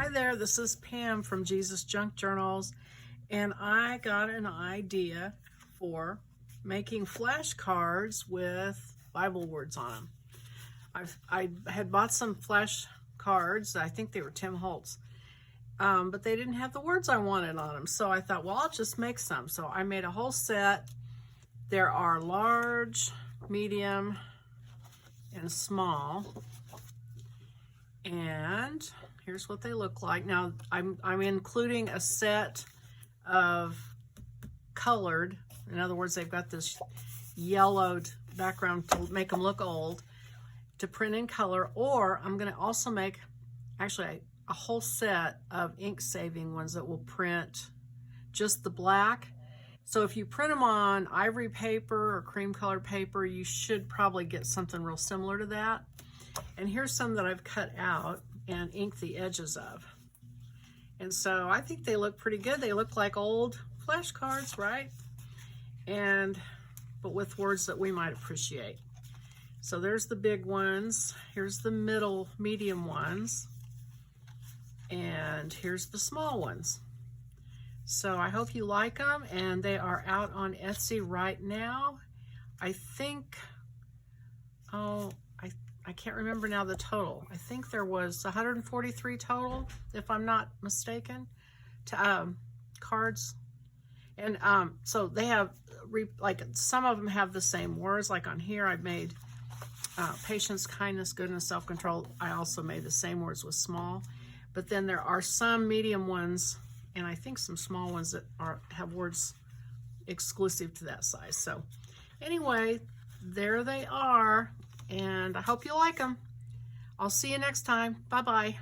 Hi there, this is Pam from Jesusjunkjournals, and I got an idea for making flashcards with Bible words on them. I had bought some flashcards, I think they were Tim Holtz, but they didn't have the words I wanted on them, so I thought, well, I'll just make some. So I made a whole set. There are large, medium, and small, and here's what they look like. Now, I'm including a set of colored, in other words, they've got this yellowed background to make them look old, to print in color, or I'm going to also make actually a whole set of ink saving ones that will print just the black. So if you print them on ivory paper or cream colored paper, you should probably get something real similar to that. And here's some that I've cut out and ink the edges of. And so I think they look pretty good. They look like old flashcards, right? But with words that we might appreciate. So there's the big ones. Here's the medium ones. And here's the small ones. So I hope you like them, and they are out on Etsy right now. I think, I can't remember now the total. I think there was 143 total, if I'm not mistaken, to cards. And so they have, like some of them have the same words. Like on here, I've made patience, kindness, goodness, self-control. I also made the same words with small. But then there are some medium ones, and I think some small ones that have words exclusive to that size. So anyway, there they are. And I hope you like them. I'll see you next time. Bye-bye.